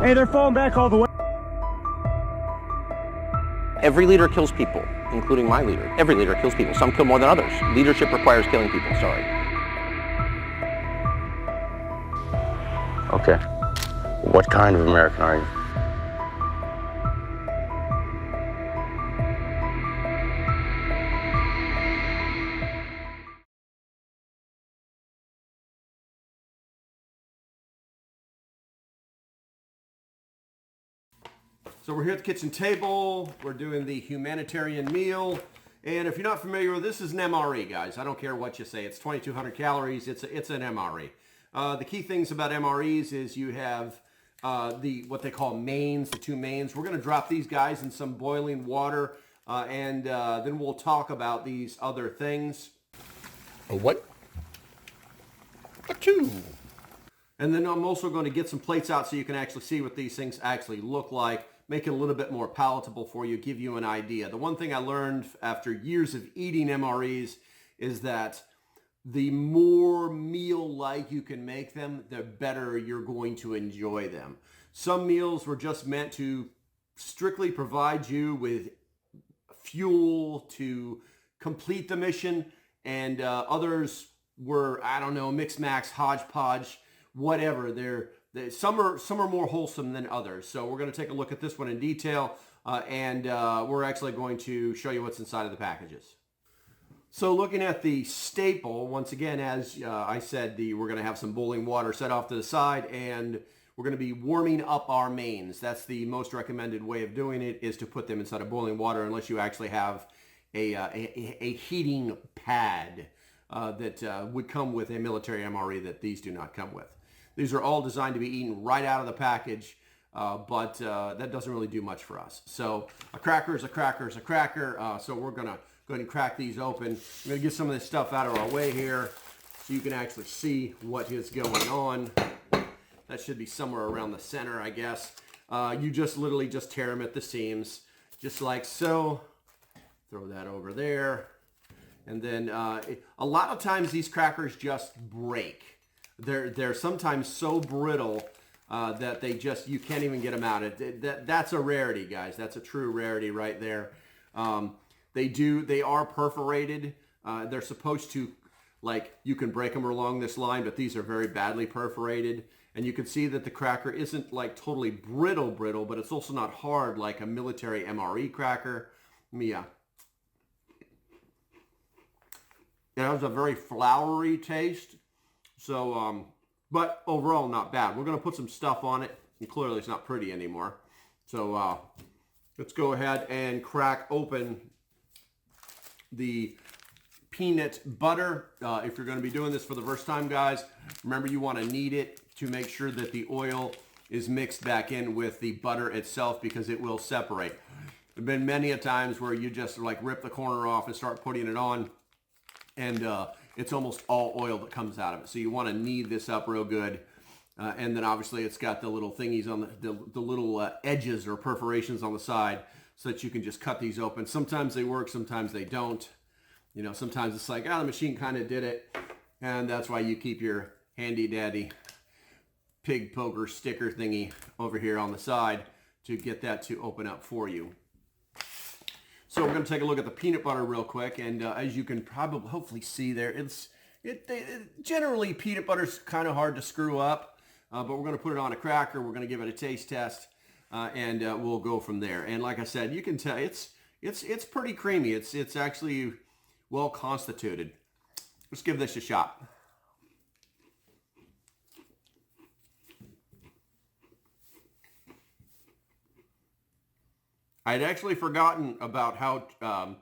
Hey, they're falling back all the way. Every leader kills people, including my leader. Every leader kills people. Some kill more than others. Leadership requires killing people, sorry. Okay. What kind of American are you? So we're here at the kitchen table. We're doing the humanitarian meal. And if you're not familiar with this, is an MRE, guys. I don't care what you say. It's 2,200 calories. It's an MRE. The key things about MREs is you have what they call mains, the two mains. We're going to drop these guys in some boiling water, and then we'll talk about these other things. A what? A two. And then I'm also going to get some plates out so you can actually see what these things actually look like, make it a little bit more palatable for you, give you an idea. The one thing I learned after years of eating MREs is that the more meal-like you can make them, the better you're going to enjoy them. Some meals were just meant to strictly provide you with fuel to complete the mission, and others were, I don't know, mix-max, hodgepodge, whatever. Some are more wholesome than others. So we're going to take a look at this one in detail, and we're actually going to show you what's inside of the packages. So looking at the staple, once again, as I said, we're going to have some boiling water set off to the side, and we're going to be warming up our mains. That's the most recommended way of doing it, is to put them inside of boiling water, unless you actually have a heating pad that would come with a military MRE that these do not come with. These are all designed to be eaten right out of the package, but that doesn't really do much for us. So a cracker is a cracker is a cracker. So we're going to go ahead and crack these open. I'm going to get some of this stuff out of our way here so you can actually see what is going on. That should be somewhere around the center, I guess. You just literally just tear them at the seams, just like so. Throw that over there. And then a lot of times these crackers just break. They're sometimes so brittle that you can't even get them out. That's a rarity, guys. That's a true rarity right there. They are perforated. They're supposed to, like, you can break them along this line, but these are very badly perforated. And you can see that the cracker isn't like totally brittle, but it's also not hard like a military MRE cracker. Yeah. It has a very floury taste. So, but overall not bad. We're going to put some stuff on it, and clearly it's not pretty anymore. So let's go ahead and crack open the peanut butter. If you're going to be doing this for the first time, guys, remember you want to knead it to make sure that the oil is mixed back in with the butter itself, because it will separate. There have been many a times where you just like rip the corner off and start putting it on, and it's almost all oil that comes out of it. So you want to knead this up real good. And then obviously it's got the little thingies on the little edges or perforations on the side, so that you can just cut these open. Sometimes they work, sometimes they don't. You know, sometimes it's like, the machine kind of did it. And that's why you keep your handy dandy pig poker sticker thingy over here on the side to get that to open up for you. So we're going to take a look at the peanut butter real quick, and as you can probably hopefully see there, generally peanut butter's kind of hard to screw up, but we're going to put it on a cracker. We're going to give it a taste test, and we'll go from there. And like I said, you can tell it's pretty creamy. It's actually well constituted. Let's give this a shot. I'd actually forgotten about how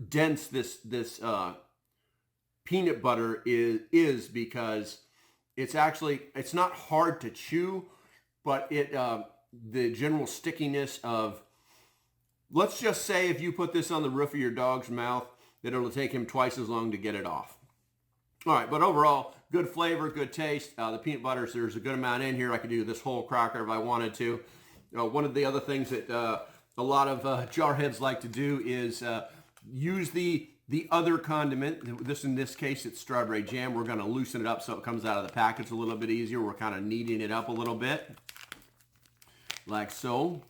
dense this peanut butter is, because it's not hard to chew, but the general stickiness of, let's just say if you put this on the roof of your dog's mouth, that it'll take him twice as long to get it off. All right, but overall, good flavor, good taste. The peanut butter, so there's a good amount in here. I could do this whole cracker if I wanted to. One of the other things that a lot of jarheads like to do is use the The other condiment, in this case, it's strawberry jam. We're going to loosen it up so it comes out of the package a little bit easier. We're kind of kneading it up a little bit, like so.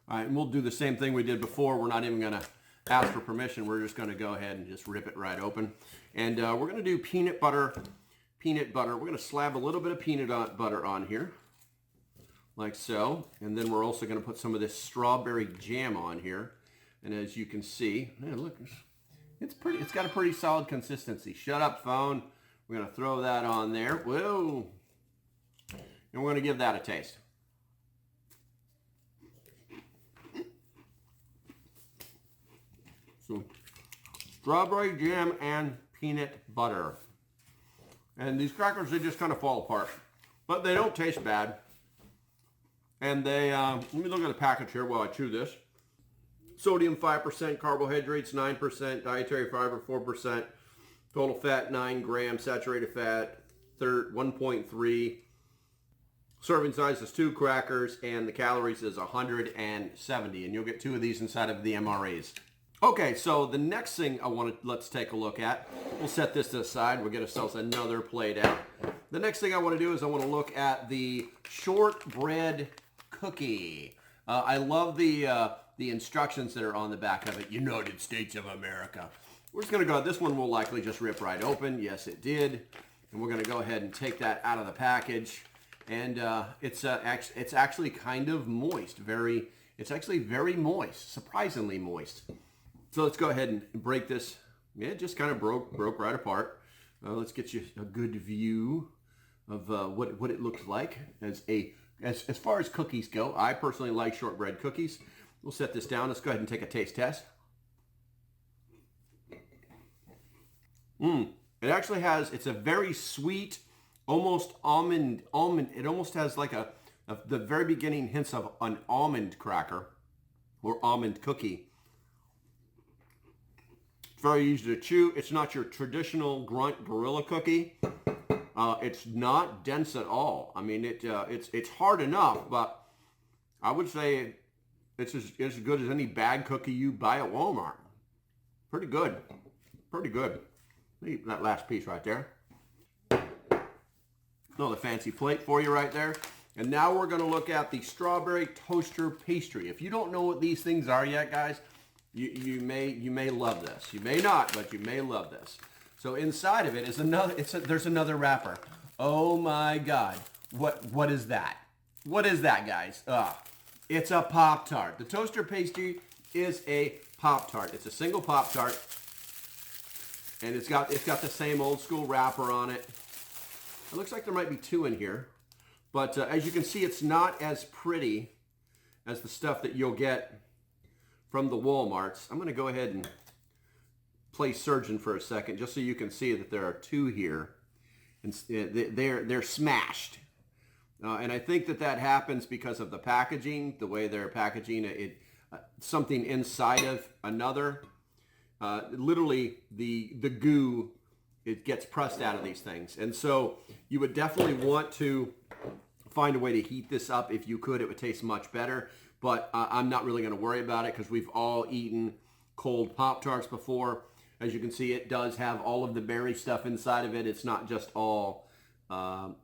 All right, and we'll do the same thing we did before. We're not even going to ask for permission. We're just going to go ahead and just rip it right open. And we're going to do peanut butter. We're going to slab a little bit of peanut butter on here, like so. And then we're also going to put some of this strawberry jam on here. And as you can see, man, look, it's got a pretty solid consistency. Shut up, phone. We're going to throw that on there. Whoa. And we're going to give that a taste. So, strawberry jam and peanut butter. And these crackers, they just kind of fall apart. But they don't taste bad. And they, let me look at the package here while I chew this. Sodium 5%, carbohydrates 9%, dietary fiber 4%, total fat 9 grams, saturated fat 1.3, serving size is 2 crackers, and the calories is 170, and you'll get 2 of these inside of the MREs. Okay, so the next thing let's take a look at. We'll set this to the side. We'll get ourselves another plate out. The next thing I want to do is I want to look at the shortbread cookie. I love the instructions that are on the back of it. United States of America. We're just going to go, this one will likely just rip right open. Yes, it did. And we're going to go ahead and take that out of the package. And it's actually kind of moist. It's actually very moist, surprisingly moist. So let's go ahead and break this. Yeah, it just kind of broke right apart. Let's get you a good view of what it looks like as far as cookies go. I personally like shortbread cookies. We'll set this down. Let's go ahead and take a taste test. It actually it's a very sweet, almost almond. It almost has like the very beginning hints of an almond cracker or almond cookie. It's very easy to chew. It's not your traditional grunt gorilla cookie. It's not dense at all. I mean, it's hard enough, but I would say it's as good as any bag cookie you buy at Walmart. Pretty good. Pretty good. Eat that last piece right there. Another fancy plate for you right there. And now we're going to look at the strawberry toaster pastry. If you don't know what these things are yet, guys, you may love this. You may not, but you may love this. So inside of it is there's another wrapper. Oh my God. What is that? What is that, guys? It's a Pop-Tart. The toaster pastry is a Pop-Tart. It's a single Pop-Tart. And it's got the same old school wrapper on it. It looks like there might be 2 in here. But as you can see, it's not as pretty as the stuff that you'll get from the Walmarts. I'm going to go ahead and play surgeon for a second just so you can see that there are 2 here. And they're smashed. And I think that happens because of the packaging, the way they're packaging something inside of another. Literally, the goo, it gets pressed out of these things. And so you would definitely want to find a way to heat this up. If you could, it would taste much better. But I'm not really going to worry about it because we've all eaten cold Pop-Tarts before. As you can see, it does have all of the berry stuff inside of it. It's not just all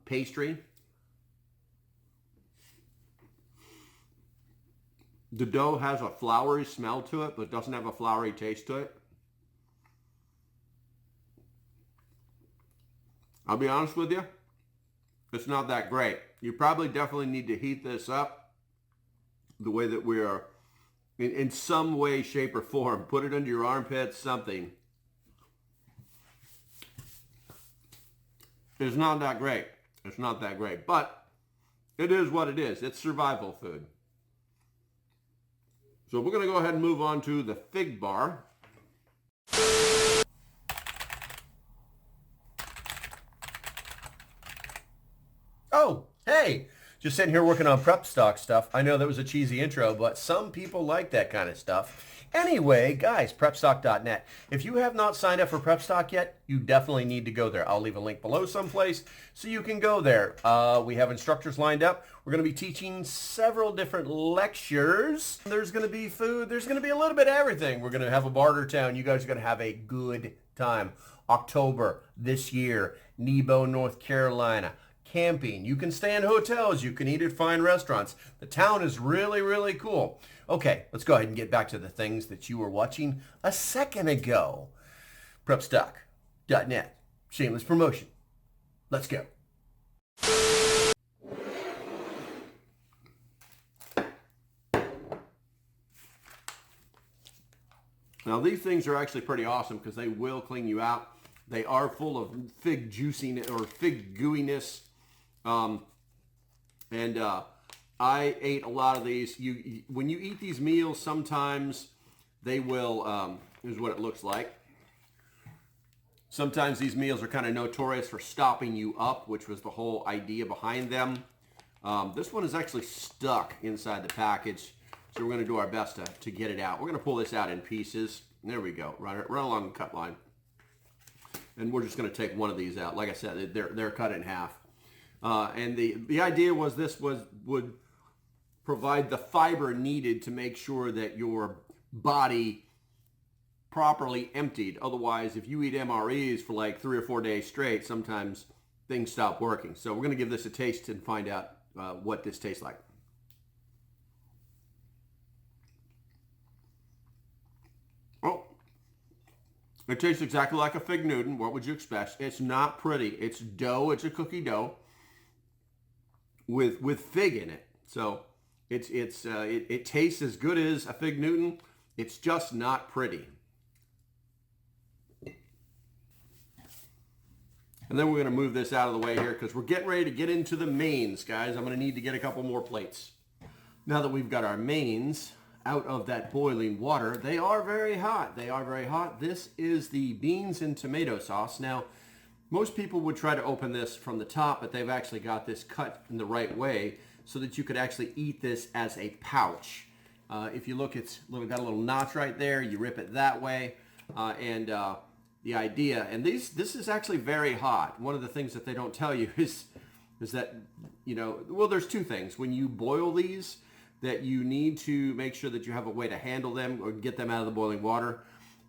pastry. The dough has a flowery smell to it, but doesn't have a flowery taste to it. I'll be honest with you, it's not that great. You probably definitely need to heat this up the way that we are, in some way, shape, or form. Put it under your armpits, something. It's not that great. It's not that great, but it is what it is. It's survival food. So we're going to go ahead and move on to the fig bar. Oh, hey, Just sitting here working on prep stock stuff. I know that was a cheesy intro, but some people like that kind of stuff. Anyway, guys, prepstock.net. If you have not signed up for Prep Stock yet, you definitely need to go there. I'll leave a link below someplace so you can go there. We have instructors lined up. We're going to be teaching several different lectures. There's going to be food. There's going to be a little bit of everything. We're going to have a barter town. You guys are going to have a good time. October this year, Nebo, North Carolina. Camping. You can stay in hotels. You can eat at fine restaurants. The town is really, really cool. Okay, let's go ahead and get back to the things that you were watching a second ago. Prepstock.net. Shameless promotion. Let's go. Now these things are actually pretty awesome because they will clean you out. They are full of fig juiciness or fig gooiness. I ate a lot of these. When you eat these meals, sometimes they will, here's what it looks like. Sometimes these meals are kind of notorious for stopping you up, which was the whole idea behind them. This one is actually stuck inside the package, so we're going to do our best to get it out. We're going to pull this out in pieces. There we go, right along the cut line. And we're just going to take one of these out. Like I said, they're cut in half. And the idea was this would provide the fiber needed to make sure that your body properly emptied. Otherwise, if you eat MREs for like 3 or 4 days straight, sometimes things stop working. So we're going to give this a taste and find out what this tastes like. Oh, it tastes exactly like a fig Newton. What would you expect? It's not pretty. It's dough. It's a cookie dough with fig in it. So it tastes as good as a fig Newton. It's just not pretty. And then we're going to move this out of the way here because we're getting ready to get into the mains, guys. I'm going to need to get a couple more plates. Now that we've got our mains out of that boiling water, they are very hot. They are very hot. This is the beans and tomato sauce. Now, most people would try to open this from the top, but they've actually got this cut in the right way so that you could actually eat this as a pouch. If you look, it's got a little notch right there. You rip it that way. The idea, and this is actually very hot. One of the things that they don't tell you is that, well, there's two things. When you boil these, that you need to make sure that you have a way to handle them or get them out of the boiling water.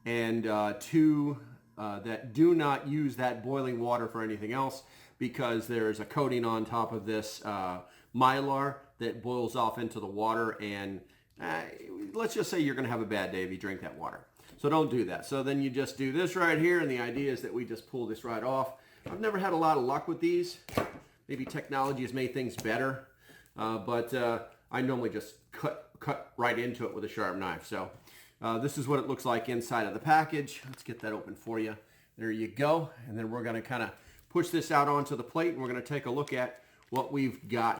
And two, that do not use that boiling water for anything else because there is a coating on top of this mylar that boils off into the water. And let's just say you're going to have a bad day if you drink that water. So don't do that. So then you just do this right here. And the idea is that we just pull this right off. I've never had a lot of luck with these. Maybe technology has made things better. But I normally just cut right into it with a sharp knife. So this is what it looks like inside of the package. Let's get that open for you. There you go. And then we're going to kind of push this out onto the plate, and we're going to take a look at what we've got.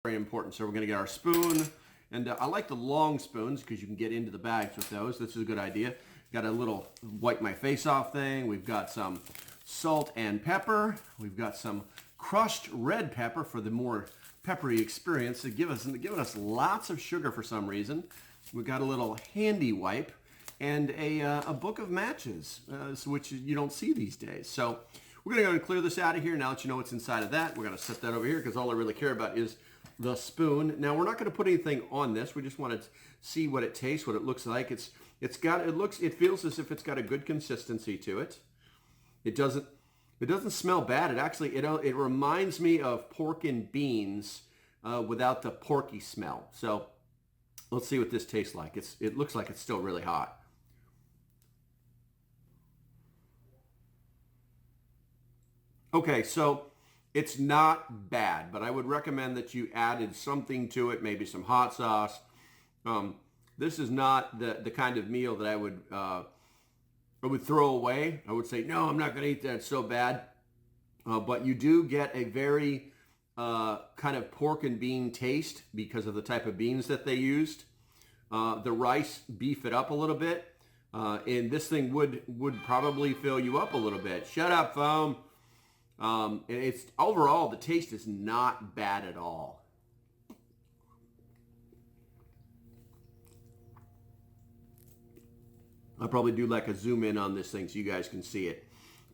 Very important. So we're going to get our spoon. And I like the long spoons because you can get into the bags with those. This is a good idea. Got a little wipe my face off thing. We've got some salt and pepper. We've got some crushed red pepper for the more peppery experience. They're giving us lots of sugar for some reason. We've got a little handy wipe and a book of matches, which you don't see these days. So we're going to go and clear this out of here. Now that you know what's inside of that, we're going to set that over here because all I really care about is the spoon. Now we're not going to put anything on this. We just want to see what it tastes, what it looks like. It feels as if it's got a good consistency to it. It doesn't smell bad. It reminds me of pork and beans without the porky smell. So let's see what this tastes like. It looks like it's still really hot. Okay, so it's not bad, but I would recommend that you added something to it, maybe some hot sauce. This is not the kind of meal that I would throw away. I would say, no, I'm not going to eat that. It's so bad. But you do get a very kind of pork and bean taste because of the type of beans that they used. The rice beef it up a little bit. And this thing would probably fill you up a little bit. Shut up, foam. It's overall, the taste is not bad at all. I'll probably do like a zoom in on this thing so you guys can see it.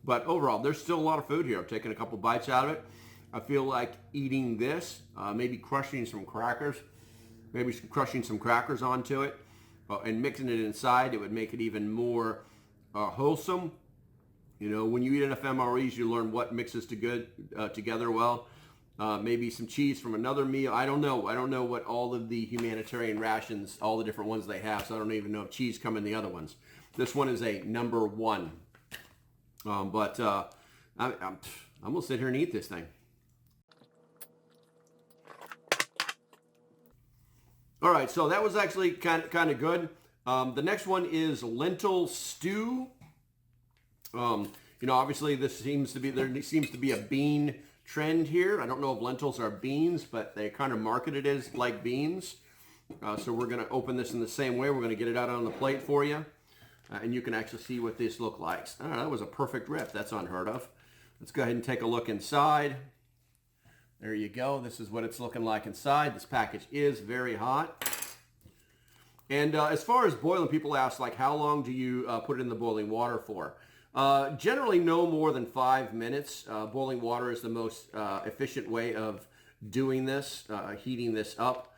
But overall, there's still a lot of food here. I'm taking a couple bites out of it. I feel like eating this, maybe crushing some crackers, onto it, and mixing it inside. It would make it even more wholesome. You know, when you eat enough MREs, you learn what mixes together well. Maybe some cheese from another meal. I don't know. I don't know what all of the humanitarian rations, all the different ones they have, so I don't even know if cheese come in the other ones. This one is a number one. I'm going to sit here and eat this thing. All right, so that was actually kind of good. The next one is lentil stew. You know, obviously there seems to be a bean trend here. I don't know if lentils are beans, but they kind of market it as like beans. So we're going to open this in the same way. We're going to get it out on the plate for you. And you can actually see what this looks like. Oh, that was a perfect rip. That's unheard of. Let's go ahead and take a look inside. There you go. This is what it's looking like inside. This package is very hot. And as far as boiling, people ask, like, how long do you put it in the boiling water for? Generally no more than 5 minutes. Boiling water is the most efficient way of doing this, heating this up.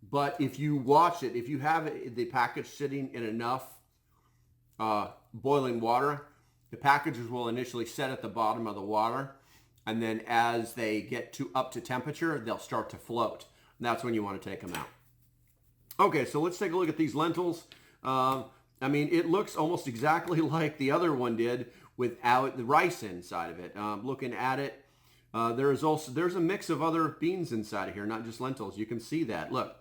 But if you watch it, if you have the package sitting in enough boiling water, the packages will initially set at the bottom of the water, and then as they get up to temperature, they'll start to float. And that's when you want to take them out. Okay, so let's take a look at these lentils. I mean, it looks almost exactly like the other one did without the rice inside of it. Looking at it, there's a mix of other beans inside of here, not just lentils. You can see that. Look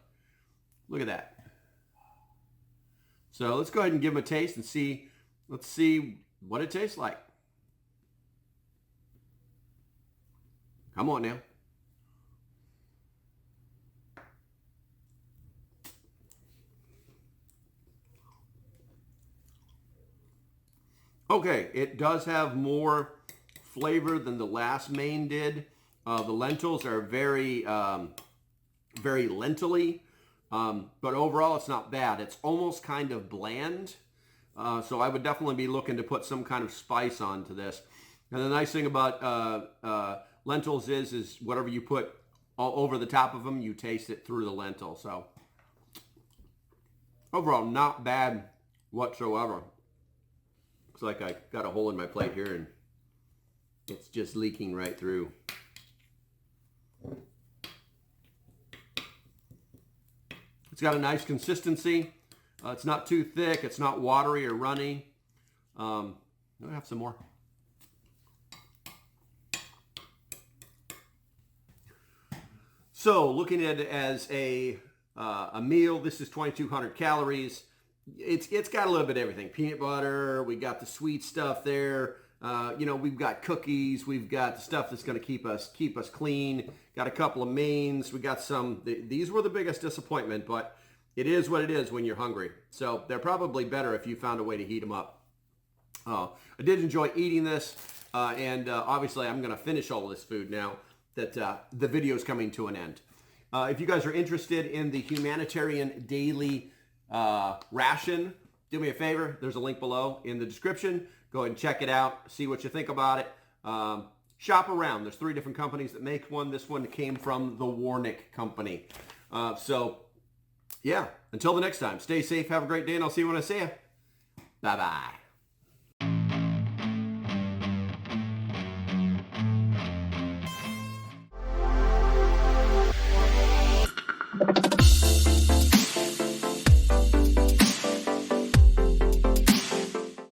at that. So let's go ahead and give them a taste and see. Let's see what it tastes like. Come on now. Okay, it does have more flavor than the last main did. The lentils are very lentil-y, but overall it's not bad. It's almost kind of bland, so I would definitely be looking to put some kind of spice onto this. And the nice thing about lentils is whatever you put all over the top of them, you taste it through the lentil. So overall, not bad whatsoever. Looks like I got a hole in my plate here and it's just leaking right through. It's got a nice consistency. It's not too thick. It's not watery or runny. I'll have some more. So looking at it as a meal, this is 2,200 calories. It's got a little bit of everything. Peanut butter, we got the sweet stuff there. You know, we've got cookies, we've got the stuff that's going to keep us clean. Got a couple of mains. We got some. These were the biggest disappointment, but it is what it is when you're hungry. So they're probably better if you found a way to heat them up. I did enjoy eating this, and obviously I'm going to finish all of this food now that the video is coming to an end. If you guys are interested in the humanitarian daily ration, do me a favor. There's a link below in the description. Go ahead and check it out. See what you think about it. Shop around. There's 3 different companies that make one. This one came from the Warnick company. So, yeah. Until the next time, stay safe. Have a great day, and I'll see you when I see you. Bye-bye.